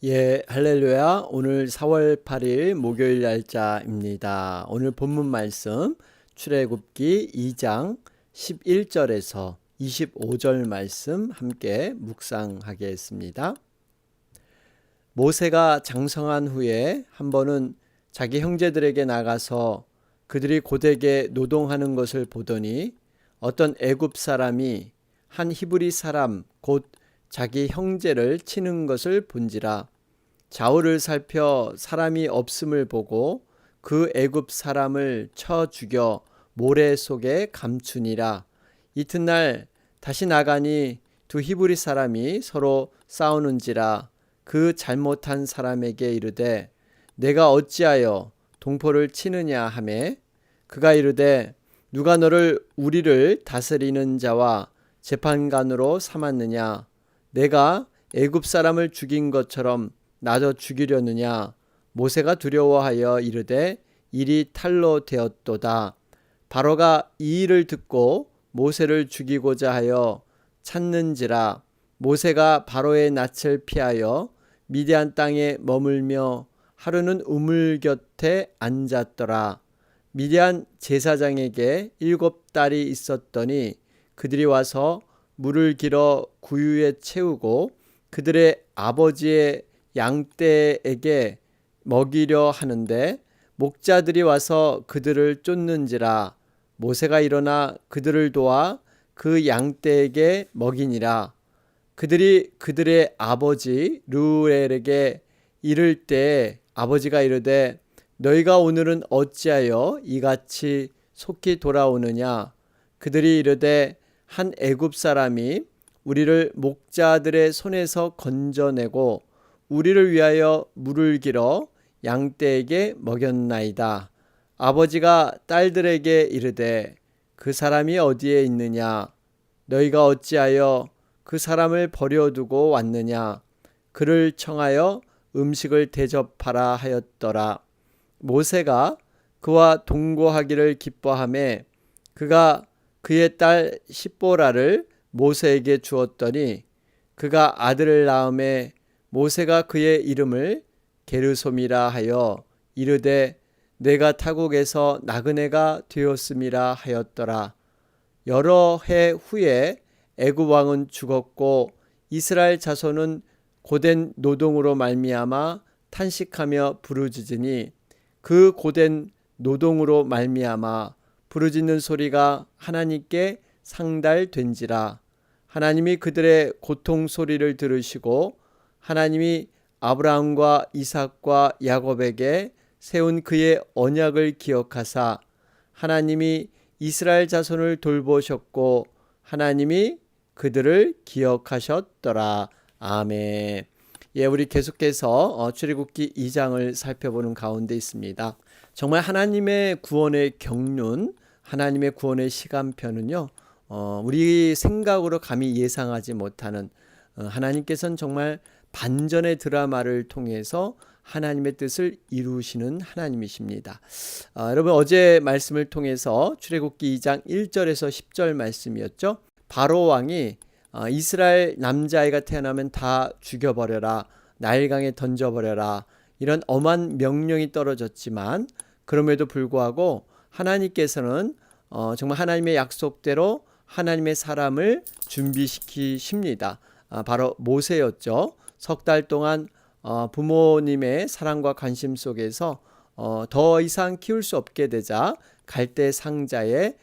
예, 할렐루야. 오늘 4월 8일 목요일 날짜입니다. 오늘 본문 말씀 출애굽기 2장 11절에서 25절 말씀 함께 묵상하겠습니다. 모세가 장성한 후에 한 번은 자기 형제들에게 나가서 그들이 고되게 노동하는 것을 보더니 어떤 애굽 사람이 한 히브리 사람 곧 자기 형제를 치는 것을 본지라. 좌우를 살펴 사람이 없음을 보고 그 애굽 사람을 쳐 죽여 모래 속에 감추니라. 이튿날 다시 나가니 두 히브리 사람이 서로 싸우는지라. 그 잘못한 사람에게 이르되 내가 어찌하여 동포를 치느냐 하매 그가 이르되 누가 너를 우리를 다스리는 자와 재판관으로 삼았느냐. 내가 애굽 사람을 죽인 것처럼 나도 죽이려느냐. 모세가 두려워하여 이르되 일이 탈로 되었도다. 바로가 이 일을 듣고 모세를 죽이고자 하여 찾는지라. 모세가 바로의 낯을 피하여 미디안 땅에 머물며 하루는 우물 곁에 앉았더라. 미디안 제사장에게 7딸이 있었더니 그들이 와서 물을 길어 구유에 채우고 그들의 아버지의 양떼에게 먹이려 하는데 목자들이 와서 그들을 쫓는지라. 모세가 일어나 그들을 도와 그 양떼에게 먹이니라. 그들이 그들의 아버지 르우엘에게 이를 때 아버지가 이르되 너희가 오늘은 어찌하여 이같이 속히 돌아오느냐. 그들이 이르되 한 애굽 사람이 우리를 목자들의 손에서 건져내고 우리를 위하여 물을 길어 양떼에게 먹였나이다. 아버지가 딸들에게 이르되 그 사람이 어디에 있느냐. 너희가 어찌하여 그 사람을 버려두고 왔느냐. 그를 청하여 음식을 대접하라 하였더라. 모세가 그와 동거하기를 기뻐하매 그가 그의 딸 십보라를 모세에게 주었더니 그가 아들을 낳음에 모세가 그의 이름을 게르솜이라 하여 이르되 내가 타국에서 나그네가 되었음이라 하였더라. 여러 해 후에 애굽 왕은 죽었고 이스라엘 자손은 고된 노동으로 말미암아 탄식하며 부르짖으니 그 고된 노동으로 말미암아 부르짖는 소리가 하나님께 상달된지라. 하나님이 그들의 고통 소리를 들으시고 하나님이 아브라함과 이삭과 야곱에게 세운 그의 언약을 기억하사 하나님이 이스라엘 자손을 돌보셨고 하나님이 그들을 기억하셨더라. 아멘. 예, 우리 계속해서 출애굽기 2장을 살펴보는 가운데 있습니다. 정말 하나님의 구원의 경륜, 하나님의 구원의 시간표는요, 우리 생각으로 감히 예상하지 못하는 하나님께서는 정말 반전의 드라마를 통해서 하나님의 뜻을 이루시는 하나님이십니다. 여러분 어제 말씀을 통해서 출애굽기 2장 1절에서 10절 말씀이었죠. 바로 왕이 이스라엘 남자아이가 태어나면 다 죽여버려라, 나일강에 던져버려라, 이런 엄한 명령이 떨어졌지만 그럼에도 불구하고 하나님께서는 정말 하나님의 약속대로 하나님의 사람을 준비시키십니다. 바로 모세였죠. 석 달 동안 부모님의 사랑과 관심 속에서 더 이상 키울 수 없게 되자 갈대 상자에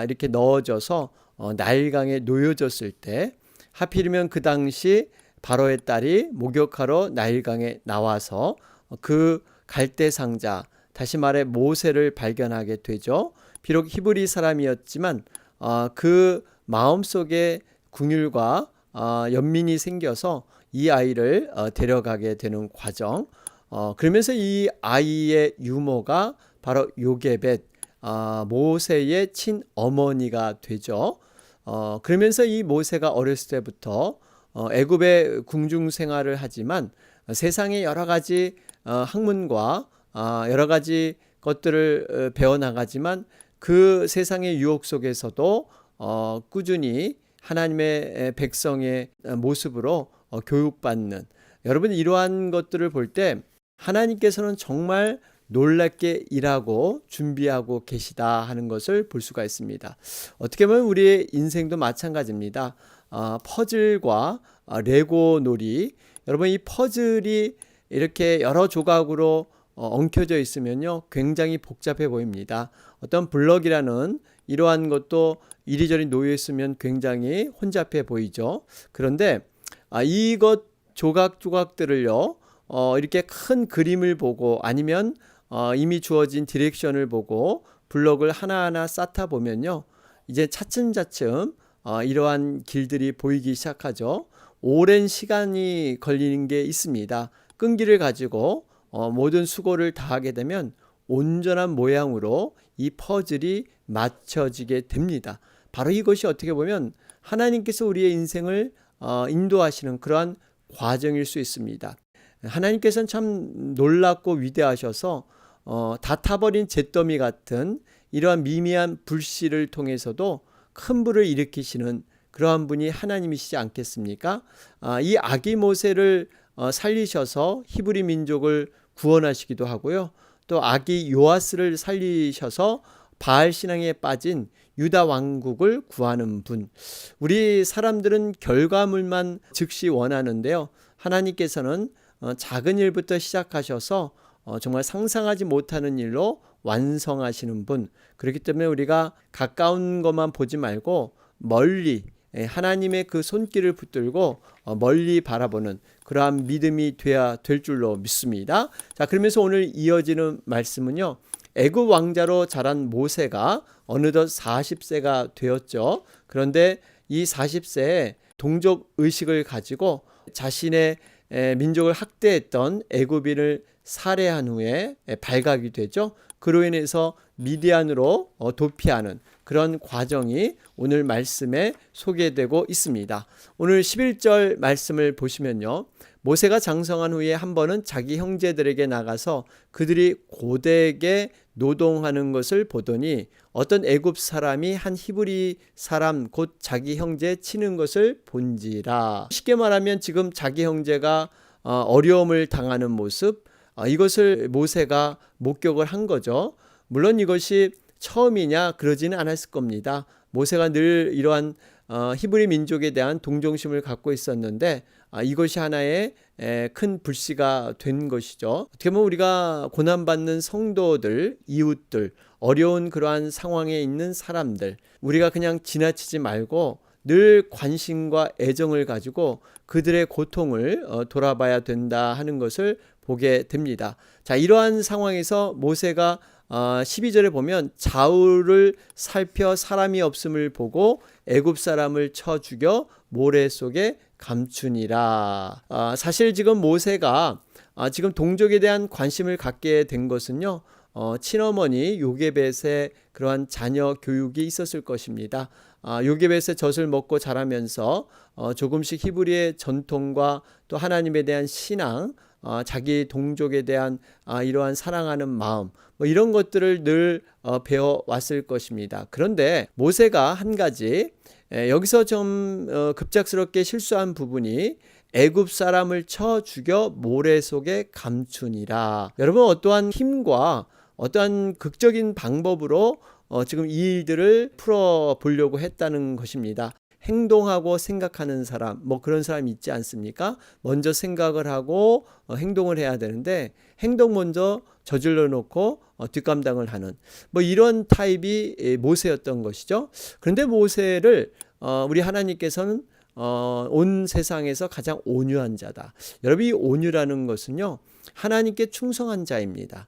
이렇게 넣어져서 나일강에 놓여졌을 때 하필이면 그 당시 바로의 딸이 목욕하러 나일강에 나와서 그 갈대 상자, 다시 말해 모세를 발견하게 되죠. 비록 히브리 사람이었지만 그 마음속에 궁율과 연민이 생겨서 이 아이를 데려가게 되는 과정. 그러면서 이 아이의 유모가 바로 요게벳, 모세의 친어머니가 되죠. 그러면서 이 모세가 어렸을 때부터 애굽의 궁중 생활을 하지만 세상의 여러 가지 학문과 여러 가지 것들을 배워나가지만 그 세상의 유혹 속에서도 꾸준히 하나님의 백성의 모습으로 교육받는, 여러분, 이러한 것들을 볼 때 하나님께서는 정말 놀랍게 일하고 준비하고 계시다 하는 것을 볼 수가 있습니다. 어떻게 보면 우리의 인생도 마찬가지입니다. 퍼즐과 레고 놀이, 여러분 이 퍼즐이 이렇게 여러 조각으로 엉켜져 있으면요 굉장히 복잡해 보입니다. 어떤 블럭이라는 이러한 것도 이리저리 놓여 있으면 굉장히 혼잡해 보이죠. 그런데 이것 조각조각들을요 이렇게 큰 그림을 보고 아니면 이미 주어진 디렉션을 보고 블럭을 하나하나 쌓다 보면요 이제 차츰차츰 이러한 길들이 보이기 시작하죠. 오랜 시간이 걸리는 게 있습니다. 끈기를 가지고 모든 수고를 다하게 되면 온전한 모양으로 이 퍼즐이 맞춰지게 됩니다. 바로 이것이 어떻게 보면 하나님께서 우리의 인생을 인도하시는 그러한 과정일 수 있습니다. 하나님께서는 참 놀랍고 위대하셔서 다 타버린 잿더미 같은 이러한 미미한 불씨를 통해서도 큰 불을 일으키시는 그러한 분이 하나님이시지 않겠습니까? 이 아기 모세를 살리셔서 히브리 민족을 구원하시기도 하고요. 또 아기 요아스를 살리셔서 바알 신앙에 빠진 유다 왕국을 구하는 분. 우리 사람들은 결과물만 즉시 원하는데요. 하나님께서는 작은 일부터 시작하셔서 정말 상상하지 못하는 일로 완성하시는 분. 그렇기 때문에 우리가 가까운 것만 보지 말고 멀리 하나님의 그 손길을 붙들고 멀리 바라보는 그러한 믿음이 돼야 될 줄로 믿습니다. 자, 그러면서 오늘 이어지는 말씀은요. 애굽 왕자로 자란 모세가 어느덧 40세가 되었죠. 그런데 이 40세에 동족 의식을 가지고 자신의 민족을 학대했던 애굽인을 살해한 후에 발각이 되죠. 그로 인해서 미디안으로 도피하는 그런 과정이 오늘 말씀에 소개되고 있습니다. 오늘 11절 말씀을 보시면요. 모세가 장성한 후에 한 번은 자기 형제들에게 나가서 그들이 고되게 노동하는 것을 보더니 어떤 애굽 사람이 한 히브리 사람 곧 자기 형제 치는 것을 본지라. 쉽게 말하면 지금 자기 형제가 어려움을 당하는 모습, 이것을 모세가 목격을 한 거죠. 물론 이것이 처음이냐 그러지는 않았을 겁니다. 모세가 늘 이러한 히브리 민족에 대한 동정심을 갖고 있었는데 이것이 하나의 큰 불씨가 된 것이죠. 어떻게 보면 우리가 고난받는 성도들, 이웃들, 어려운 그러한 상황에 있는 사람들, 우리가 그냥 지나치지 말고 늘 관심과 애정을 가지고 그들의 고통을 돌아봐야 된다 하는 것을 보게 됩니다. 자, 이러한 상황에서 모세가 12절에 보면 좌우를 살펴 사람이 없음을 보고 애굽 사람을 쳐 죽여 모래 속에 감추니라. 사실 지금 모세가 지금 동족에 대한 관심을 갖게 된 것은요. 친어머니 요게벳의 그러한 자녀 교육이 있었을 것입니다. 요게벳의 젖을 먹고 자라면서 조금씩 히브리의 전통과 또 하나님에 대한 신앙, 자기 동족에 대한 이러한 사랑하는 마음, 이런 것들을 늘 배워왔을 것입니다. 그런데 모세가 한 가지 여기서 좀 급작스럽게 실수한 부분이 애굽 사람을 쳐 죽여 모래 속에 감추니라. 여러분, 어떠한 힘과 어떠한 극적인 방법으로 지금 이 일들을 풀어보려고 했다는 것입니다. 행동하고 생각하는 사람, 그런 사람이 있지 않습니까? 먼저 생각을 하고 행동을 해야 되는데 행동 먼저 저질러 놓고 뒷감당을 하는 이런 타입이 모세였던 것이죠. 그런데 모세를 우리 하나님께서는 온 세상에서 가장 온유한 자다. 여러분, 이 온유라는 것은요 하나님께 충성한 자입니다.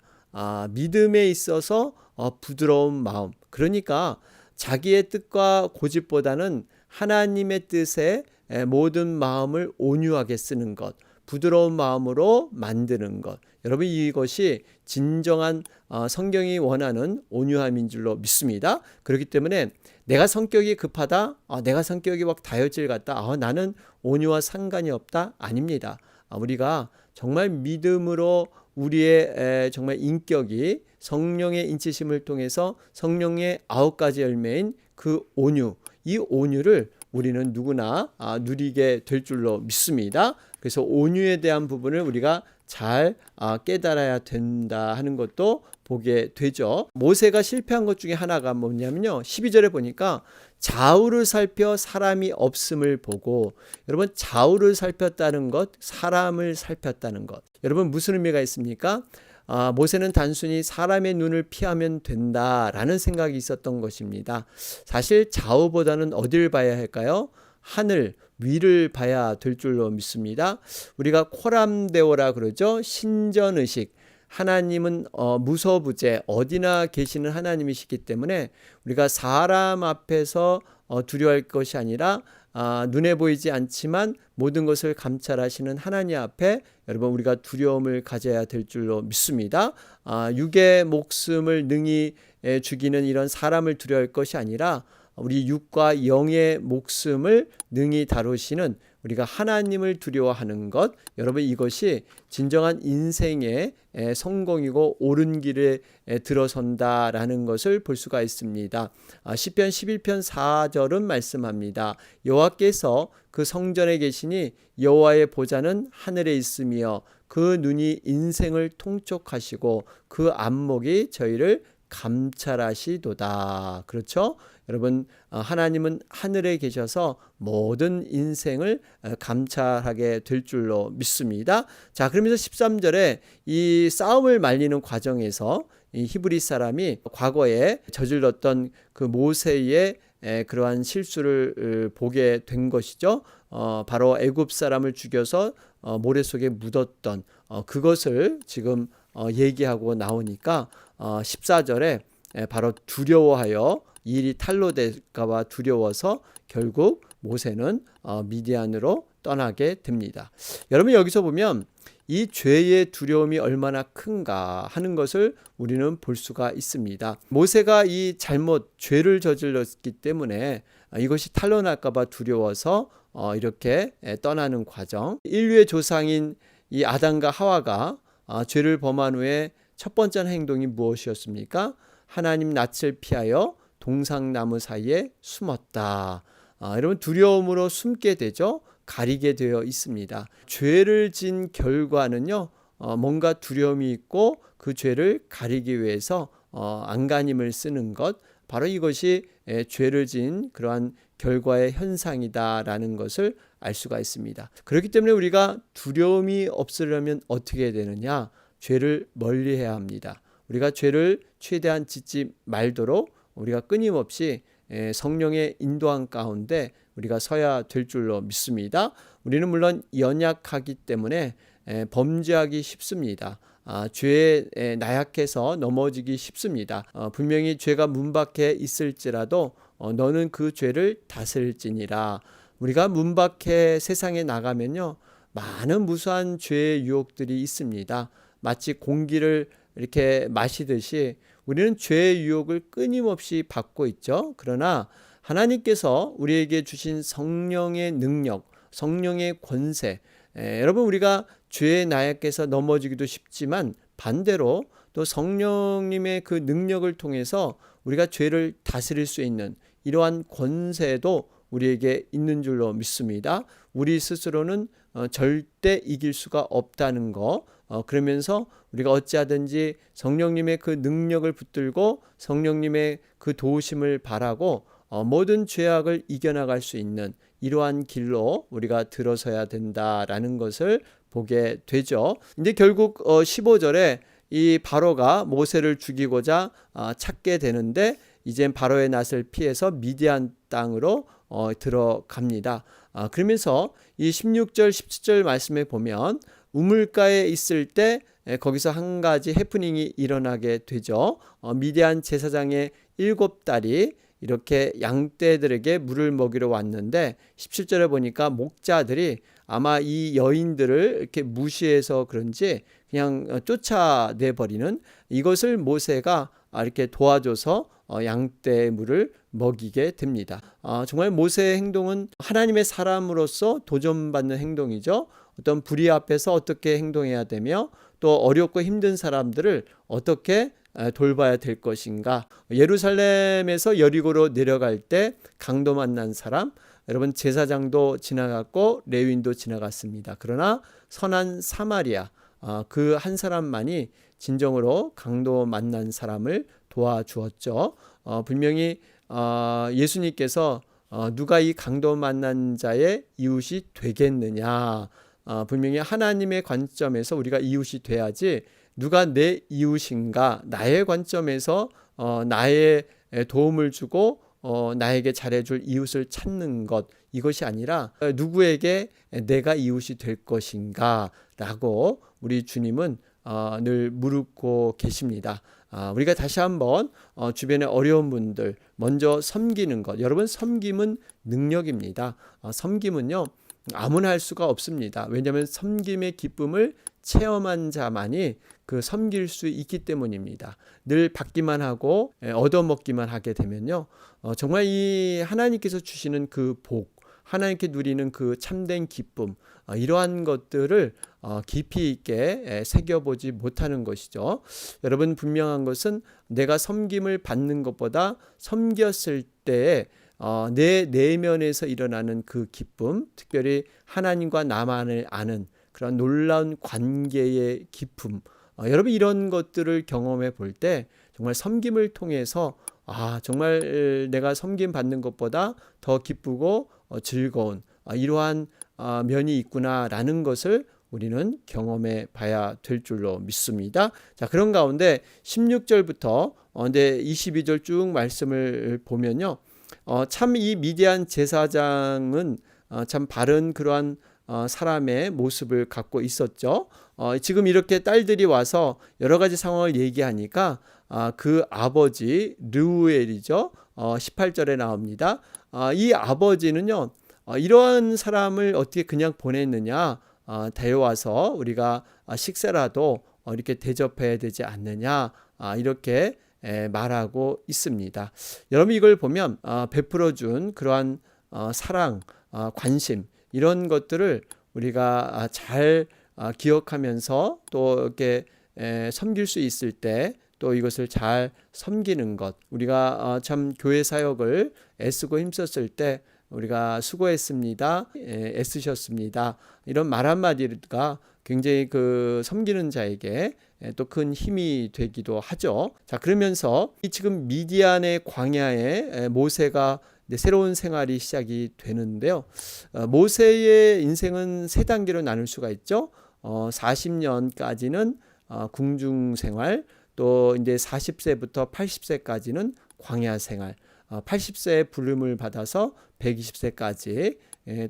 믿음에 있어서 부드러운 마음, 그러니까 자기의 뜻과 고집보다는 하나님의 뜻에 모든 마음을 온유하게 쓰는 것, 부드러운 마음으로 만드는 것. 여러분, 이것이 진정한 성경이 원하는 온유함인 줄로 믿습니다. 그렇기 때문에 내가 성격이 급하다, 내가 성격이 막 다혈질 같다, 나는 온유와 상관이 없다, 아닙니다. 우리가 정말 믿음으로 우리의 정말 인격이 성령의 인치심을 통해서 성령의 9가지 열매인 그 온유, 이 온유를 우리는 누구나 누리게 될 줄로 믿습니다. 그래서 온유에 대한 부분을 우리가 잘 깨달아야 된다 하는 것도 보게 되죠. 모세가 실패한 것 중에 하나가 뭐냐면요, 12절에 보니까 좌우를 살펴 사람이 없음을 보고, 여러분 좌우를 살폈다는 것, 사람을 살폈다는 것, 여러분 무슨 의미가 있습니까? 모세는 단순히 사람의 눈을 피하면 된다라는 생각이 있었던 것입니다. 사실 좌우보다는 어딜 봐야 할까요? 하늘 위를 봐야 될 줄로 믿습니다. 우리가 코람데오라 그러죠. 신전의식. 하나님은 무서부재 어디나 계시는 하나님이시기 때문에 우리가 사람 앞에서 두려워할 것이 아니라 눈에 보이지 않지만 모든 것을 감찰하시는 하나님 앞에 여러분 우리가 두려움을 가져야 될 줄로 믿습니다. 육의 목숨을 능히 죽이는 이런 사람을 두려워할 것이 아니라 우리 육과 영의 목숨을 능히 다루시는 우리가 하나님을 두려워하는 것, 여러분 이것이 진정한 인생의 성공이고 옳은 길에 들어선다라는 것을 볼 수가 있습니다. 시편 11편 4절은 말씀합니다. 여호와께서 그 성전에 계시니 여호와의 보좌는 하늘에 있으며 그 눈이 인생을 통촉하시고 그 안목이 저희를 감찰하시도다. 그렇죠? 여러분 하나님은 하늘에 계셔서 모든 인생을 감찰하게 될 줄로 믿습니다. 자, 그러면서 13절에 이 싸움을 말리는 과정에서 이 히브리 사람이 과거에 저질렀던 그 모세의 그러한 실수를 보게 된 것이죠. 바로 애굽 사람을 죽여서 모래 속에 묻었던 그것을 지금 얘기하고 나오니까 14절에 바로 두려워하여 이 일이 탄로 될까 봐 두려워서 결국 모세는 미디안으로 떠나게 됩니다. 여러분 여기서 보면 이 죄의 두려움이 얼마나 큰가 하는 것을 우리는 볼 수가 있습니다. 모세가 이 죄를 저질렀기 때문에 이것이 탄로 날까 봐 두려워서 이렇게 떠나는 과정. 인류의 조상인 이 아담과 하와가 죄를 범한 후에 첫 번째 행동이 무엇이었습니까? 하나님 낯을 피하여 동상나무 사이에 숨었다. 여러분 두려움으로 숨게 되죠. 가리게 되어 있습니다. 죄를 진 결과는요, 뭔가 두려움이 있고 그 죄를 가리기 위해서 안간힘을 쓰는 것, 바로 이것이 죄를 진 그러한 결과의 현상이다라는 것을 알 수가 있습니다. 그렇기 때문에 우리가 두려움이 없으려면 어떻게 해야 되느냐? 죄를 멀리해야 합니다. 우리가 죄를 최대한 짓지 말도록 우리가 끊임없이 성령의 인도함 가운데 우리가 서야 될 줄로 믿습니다. 우리는 물론 연약하기 때문에 범죄하기 쉽습니다. 죄에 나약해서 넘어지기 쉽습니다. 분명히 죄가 문 밖에 있을지라도 너는 그 죄를 다스릴지니라. 우리가 문 밖에 세상에 나가면요, 많은 무수한 죄의 유혹들이 있습니다. 마치 공기를 이렇게 마시듯이 우리는 죄의 유혹을 끊임없이 받고 있죠. 그러나 하나님께서 우리에게 주신 성령의 능력, 성령의 권세, 여러분 우리가 죄의 나약해서 넘어지기도 쉽지만 반대로 또 성령님의 그 능력을 통해서 우리가 죄를 다스릴 수 있는 이러한 권세도 우리에게 있는 줄로 믿습니다. 우리 스스로는 절대 이길 수가 없다는 거, 그러면서 우리가 어찌하든지 성령님의 그 능력을 붙들고 성령님의 그 도우심을 바라고 모든 죄악을 이겨나갈 수 있는 이러한 길로 우리가 들어서야 된다라는 것을 보게 되죠. 근데 결국 15절에 이 바로가 모세를 죽이고자 찾게 되는데 이젠 바로의 낯을 피해서 미디안 땅으로 들어갑니다. 그러면서 이 16절 17절 말씀에 보면 우물가에 있을 때 거기서 한 가지 해프닝이 일어나게 되죠. 미디안 제사장의 7딸이 이렇게 양떼들에게 물을 먹이러 왔는데 17절에 보니까 목자들이 아마 이 여인들을 이렇게 무시해서 그런지 그냥 쫓아내버리는, 이것을 모세가 이렇게 도와줘서 양떼의 물을 먹이게 됩니다. 정말 모세의 행동은 하나님의 사람으로서 도전받는 행동이죠. 어떤 불의 앞에서 어떻게 행동해야 되며 또 어렵고 힘든 사람들을 어떻게 돌봐야 될 것인가? 예루살렘에서 여리고로 내려갈 때 강도 만난 사람, 여러분 제사장도 지나갔고 레위인도 지나갔습니다. 그러나 선한 사마리아 그 한 사람만이 진정으로 강도 만난 사람을 도와주었죠. 분명히 예수님께서 누가 이 강도 만난 자의 이웃이 되겠느냐? 분명히 하나님의 관점에서 우리가 이웃이 돼야지 누가 내 이웃인가? 나의 관점에서 나의 도움을 주고 나에게 잘해줄 이웃을 찾는 것, 이것이 아니라 누구에게 내가 이웃이 될 것인가 라고 우리 주님은 늘 물고 계십니다. 우리가 다시 한번 주변에 어려운 분들 먼저 섬기는 것. 여러분, 섬김은 능력입니다. 섬김은요 아무나 할 수가 없습니다. 왜냐하면 섬김의 기쁨을 체험한 자만이 그 섬길 수 있기 때문입니다. 늘 받기만 하고 얻어먹기만 하게 되면요 정말 이 하나님께서 주시는 그 복, 하나님께 누리는 그 참된 기쁨, 이러한 것들을 깊이 있게 새겨보지 못하는 것이죠. 여러분, 분명한 것은 내가 섬김을 받는 것보다 섬겼을 때에 내 내면에서 일어나는 그 기쁨, 특별히 하나님과 나만을 아는 그런 놀라운 관계의 기쁨, 여러분 이런 것들을 경험해 볼 때 정말 섬김을 통해서 정말 내가 섬김 받는 것보다 더 기쁘고 즐거운 이러한 면이 있구나라는 것을 우리는 경험해 봐야 될 줄로 믿습니다. 자, 그런 가운데 16절부터 22절 쭉 말씀을 보면요. 참 이 미디안 제사장은 참 바른 그러한 사람의 모습을 갖고 있었죠. 지금 이렇게 딸들이 와서 여러 가지 상황을 얘기하니까 그 아버지 르우엘이죠. 18절에 나옵니다. 이 아버지는요. 이러한 사람을 어떻게 그냥 보냈느냐? 데려와서 우리가 식사라도 이렇게 대접해야 되지 않느냐? 이렇게 말하고 있습니다. 여러분 이걸 보면 베풀어준 그러한 사랑, 관심 이런 것들을 우리가 잘 기억하면서 또 이렇게 섬길 수 있을 때 또 이것을 잘 섬기는 것, 우리가 참 교회 사역을 애쓰고 힘썼을 때 우리가 수고했습니다, 애쓰셨습니다, 이런 말 한마디가 굉장히 그 섬기는 자에게 또 큰 힘이 되기도 하죠. 자, 그러면서 지금 미디안의 광야에 모세가 새로운 생활이 시작이 되는데요. 모세의 인생은 세 단계로 나눌 수가 있죠. 40년까지는 궁중 생활, 또 이제 40세부터 80세까지는 광야 생활, 80세의 부름을 받아서 120세까지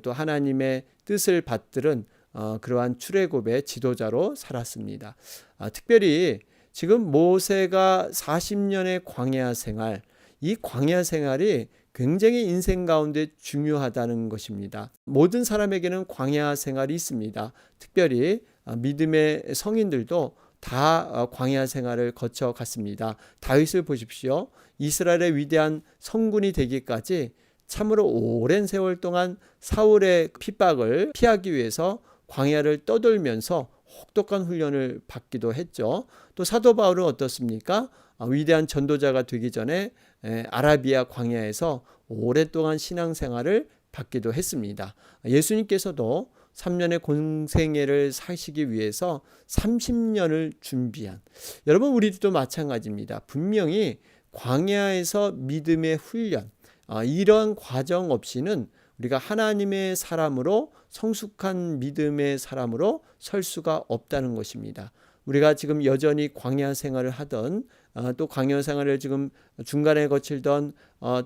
또 하나님의 뜻을 받들은 그러한 출애굽의 지도자로 살았습니다. 특별히 지금 모세가 40년의 광야 생활, 이 광야 생활이 굉장히 인생 가운데 중요하다는 것입니다. 모든 사람에게는 광야 생활이 있습니다. 특별히 믿음의 성인들도 다 광야 생활을 거쳐갔습니다. 다윗을 보십시오. 이스라엘의 위대한 성군이 되기까지 참으로 오랜 세월 동안 사울의 핍박을 피하기 위해서 광야를 떠돌면서 혹독한 훈련을 받기도 했죠. 또 사도 바울은 어떻습니까? 위대한 전도자가 되기 전에 아라비아 광야에서 오랫동안 신앙생활을 받기도 했습니다. 예수님께서도 3년의 공생애를 사시기 위해서 30년을 준비한, 여러분 우리도 마찬가지입니다. 분명히 광야에서 믿음의 훈련, 이런 과정 없이는 우리가 하나님의 사람으로, 성숙한 믿음의 사람으로 설 수가 없다는 것입니다. 우리가 지금 여전히 광야 생활을 하던, 또 광야 생활을 지금 중간에 거칠던,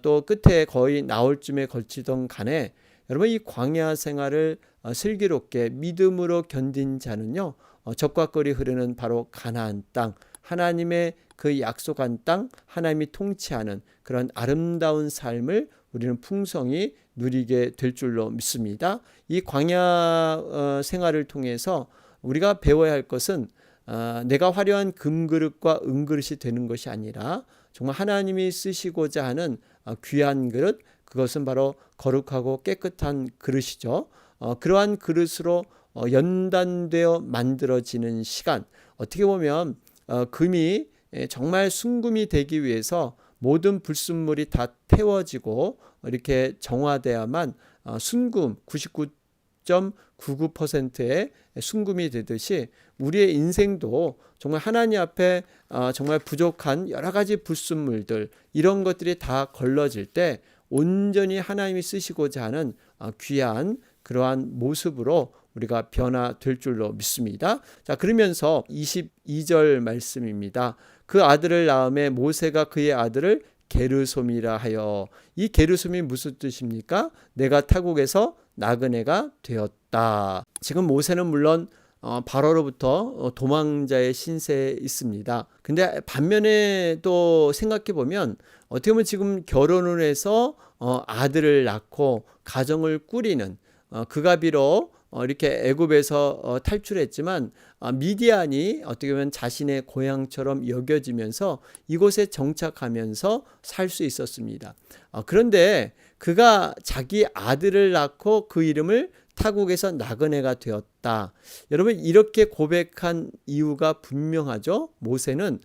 또 끝에 거의 나올 쯤에 거치던 간에 여러분 이 광야 생활을 슬기롭게 믿음으로 견딘 자는요, 적과 꿀이 흐르는 바로 가나안 땅, 하나님의 그 약속한 땅, 하나님이 통치하는 그런 아름다운 삶을 우리는 풍성히 누리게 될 줄로 믿습니다. 이 광야 생활을 통해서 우리가 배워야 할 것은 내가 화려한 금그릇과 은그릇이 되는 것이 아니라 정말 하나님이 쓰시고자 하는 귀한 그릇, 그것은 바로 거룩하고 깨끗한 그릇이죠. 그러한 그릇으로 연단되어 만들어지는 시간, 어떻게 보면 금이 정말 순금이 되기 위해서 모든 불순물이 다 태워지고 이렇게 정화돼야만 순금 99.99%의 순금이 되듯이 우리의 인생도 정말 하나님 앞에 정말 부족한 여러 가지 불순물들, 이런 것들이 다 걸러질 때 온전히 하나님이 쓰시고자 하는 귀한 그러한 모습으로 우리가 변화될 줄로 믿습니다. 자, 그러면서 22절 말씀입니다. 그 아들을 낳음에 모세가 그의 아들을 게르솜이라 하여. 이 게르솜이 무슨 뜻입니까? 내가 타국에서 나그네가 되었다. 지금 모세는 물론 바로로부터 도망자의 신세에 있습니다. 근데 반면에 또 생각해 보면 어떻게 보면 지금 결혼을 해서 아들을 낳고 가정을 꾸리는, 그가 비록 이렇게 애굽에서 탈출했지만 미디안이 어떻게 보면 자신의 고향처럼 여겨지면서 이곳에 정착하면서 살 수 있었습니다. 그런데 그가 자기 아들을 낳고 그 이름을 타국에서 나그네가 되었다. 여러분, 이렇게 고백한 이유가 분명하죠. 모세는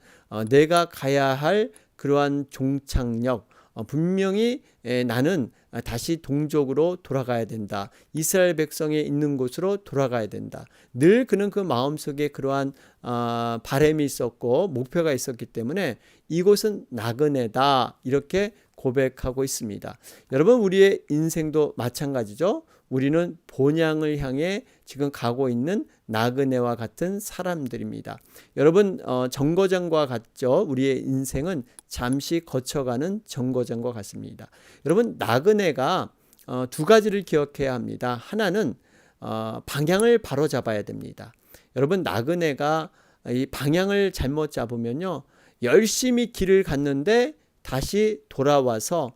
내가 가야 할 그러한 종착역, 분명히 나는 다시 동족으로 돌아가야 된다. 이스라엘 백성이 있는 곳으로 돌아가야 된다. 늘 그는 그 마음속에 그러한 바람이 있었고 목표가 있었기 때문에 이곳은 나그네다, 이렇게 고백하고 있습니다. 여러분, 우리의 인생도 마찬가지죠. 우리는 본향을 향해 지금 가고 있는 나그네와 같은 사람들입니다. 여러분, 정거장과 같죠. 우리의 인생은 잠시 거쳐가는 정거장과 같습니다. 여러분, 나그네가 두 가지를 기억해야 합니다. 하나는 방향을 바로 잡아야 됩니다. 여러분, 나그네가 이 방향을 잘못 잡으면요, 열심히 길을 갔는데 다시 돌아와서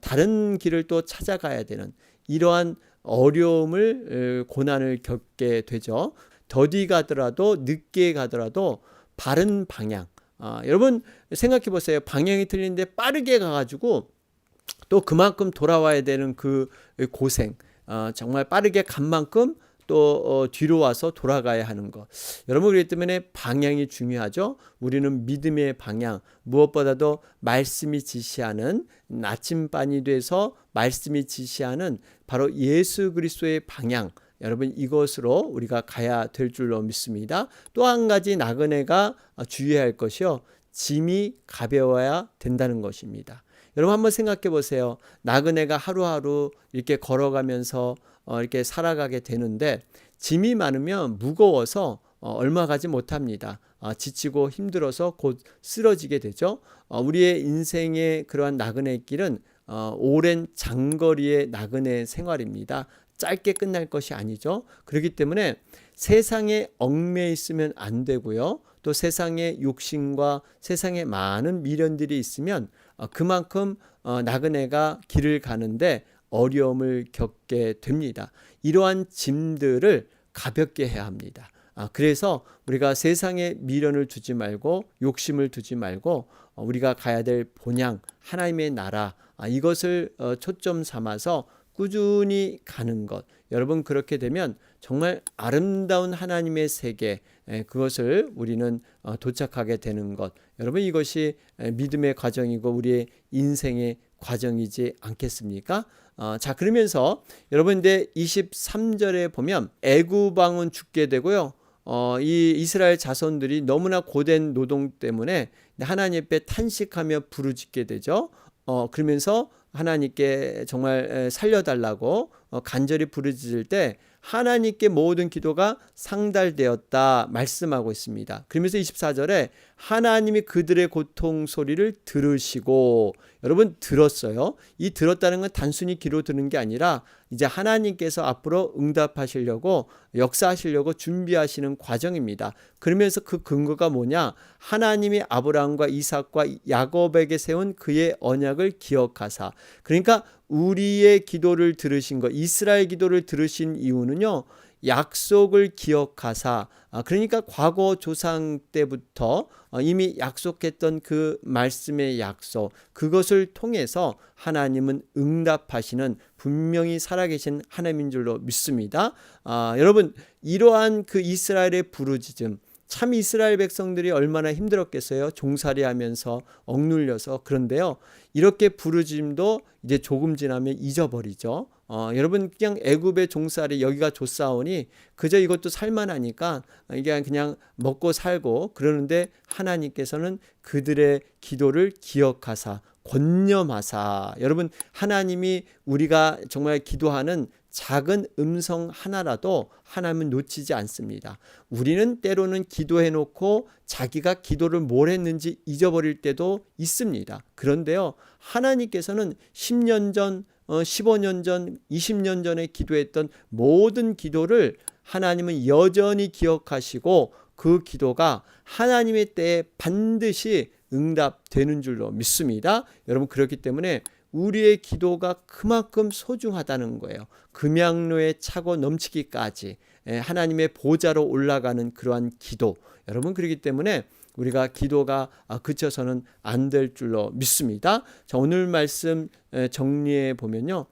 다른 길을 또 찾아가야 되는 이러한 어려움을, 고난을 겪게 되죠. 더디 가더라도 늦게 가더라도 바른 방향. 여러분 생각해 보세요. 방향이 틀린데 빠르게 가가지고 또 그만큼 돌아와야 되는 그 고생. 정말 빠르게 간 만큼 또 뒤로 와서 돌아가야 하는 것. 여러분, 그렇기 때문에 방향이 중요하죠. 우리는 믿음의 방향, 무엇보다도 말씀이 지시하는, 나침반이 돼서 말씀이 지시하는 바로 예수 그리스도의 방향, 여러분 이것으로 우리가 가야 될 줄로 믿습니다. 또 한 가지 나그네가 주의해야 할 것이요, 짐이 가벼워야 된다는 것입니다. 여러분 한번 생각해 보세요. 나그네가 하루하루 이렇게 걸어가면서 이렇게 살아가게 되는데 짐이 많으면 무거워서 얼마 가지 못합니다. 지치고 힘들어서 곧 쓰러지게 되죠. 우리의 인생의 그러한 나그네 길은 오랜 장거리의 나그네 생활입니다. 짧게 끝날 것이 아니죠. 그렇기 때문에 세상에 얽매여 있으면 안 되고요. 또 세상의 욕심과 세상에 많은 미련들이 있으면 그만큼 나그네가 길을 가는데 어려움을 겪게 됩니다. 이러한 짐들을 가볍게 해야 합니다. 그래서 우리가 세상에 미련을 두지 말고 욕심을 두지 말고 우리가 가야 될 본향, 하나님의 나라, 이것을 초점 삼아서 꾸준히 가는 것. 여러분, 그렇게 되면 정말 아름다운 하나님의 세계, 그것을 우리는 도착하게 되는 것. 여러분, 이것이 믿음의 과정이고 우리의 인생의 과정이지 않겠습니까? 자, 그러면서 여러분 이제 23절에 보면 애굽 왕은 죽게 되고요. 이 이스라엘 자손들이 너무나 고된 노동 때문에 하나님 앞에 탄식하며 부르짖게 되죠. 그러면서 하나님께 정말 살려달라고 간절히 부르짖을 때 하나님께 모든 기도가 상달되었다 말씀하고 있습니다. 그러면서 24절에 하나님이 그들의 고통 소리를 들으시고, 여러분 들었어요. 이 들었다는 건 단순히 귀로 듣는 게 아니라 이제 하나님께서 앞으로 응답하시려고 역사하시려고 준비하시는 과정입니다. 그러면서 그 근거가 뭐냐? 하나님이 아브라함과 이삭과 야곱에게 세운 그의 언약을 기억하사. 그러니까 우리의 기도를 들으신 것, 이스라엘 기도를 들으신 이유는요, 약속을 기억하사, 그러니까 과거 조상 때부터 이미 약속했던 그 말씀의 약속, 그것을 통해서 하나님은 응답하시는 분명히 살아계신 하나님인 줄로 믿습니다. 여러분, 이러한 그 이스라엘의 부르짖음, 참 이스라엘 백성들이 얼마나 힘들었겠어요. 종살이하면서 억눌려서. 그런데요, 이렇게 부르짖음도 이제 조금 지나면 잊어버리죠. 여러분, 그냥 애굽의 종살이 여기가 좋사오니 그저 이것도 살만하니까 이게 그냥 먹고 살고 그러는데, 하나님께서는 그들의 기도를 기억하사 권념하사. 여러분, 하나님이 우리가 정말 기도하는 작은 음성 하나라도 하나님은 놓치지 않습니다. 우리는 때로는 기도해 놓고 자기가 기도를 뭘 했는지 잊어버릴 때도 있습니다. 그런데요, 하나님께서는 10년 전, 15년 전, 20년 전에 기도했던 모든 기도를 하나님은 여전히 기억하시고 그 기도가 하나님의 때에 반드시 응답되는 줄로 믿습니다. 여러분, 그렇기 때문에 우리의 기도가 그만큼 소중하다는 거예요. 금양로에 차고 넘치기까지 하나님의 보좌로 올라가는 그러한 기도. 여러분, 그렇기 때문에 우리가 기도가 그쳐서는 안 될 줄로 믿습니다. 자, 오늘 말씀 정리해 보면요,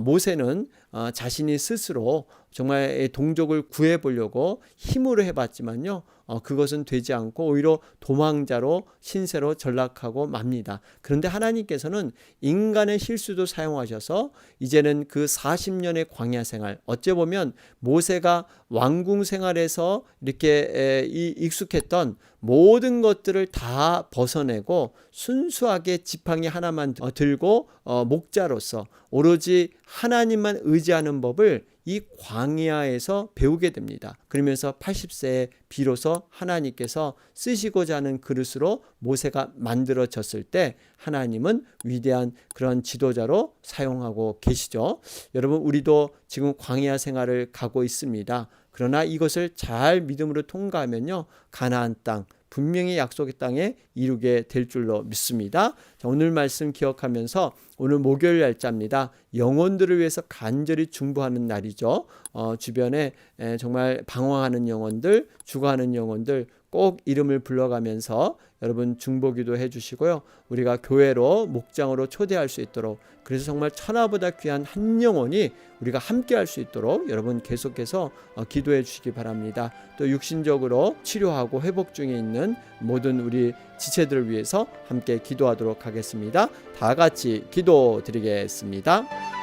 모세는 자신이 스스로 정말 동족을 구해 보려고 힘으로 해봤지만요, 그것은 되지 않고 오히려 도망자로 신세로 전락하고 맙니다. 그런데 하나님께서는 인간의 실수도 사용하셔서 이제는 그 40년의 광야 생활, 어찌 보면 모세가 왕궁 생활에서 이렇게 익숙했던 모든 것들을 다 벗어내고 순수하게 지팡이 하나만 들고 목자로서 오로지 하나님만 의지하는 법을 이 광야에서 배우게 됩니다. 그러면서 80세에 비로소 하나님께서 쓰시고자 하는 그릇으로 모세가 만들어졌을 때 하나님은 위대한 그런 지도자로 사용하고 계시죠. 여러분, 우리도 지금 광야 생활을 가고 있습니다. 그러나 이것을 잘 믿음으로 통과하면요, 가나안 땅, 분명히 약속의 땅에 이루게 될 줄로 믿습니다. 자, 오늘 말씀 기억하면서 오늘 목요일 날짜입니다. 영혼들을 위해서 간절히 중보하는 날이죠. 주변에 정말 방황하는 영혼들, 죽어가는 영혼들 꼭 이름을 불러가면서 여러분 중보기도 해주시고요. 우리가 교회로 목장으로 초대할 수 있도록, 그래서 정말 천하보다 귀한 한 영혼이 우리가 함께 할 수 있도록 여러분 계속해서 기도해 주시기 바랍니다. 또 육신적으로 치료하고 회복 중에 있는 모든 우리 지체들을 위해서 함께 기도하도록 하겠습니다. 다 같이 기도드리겠습니다.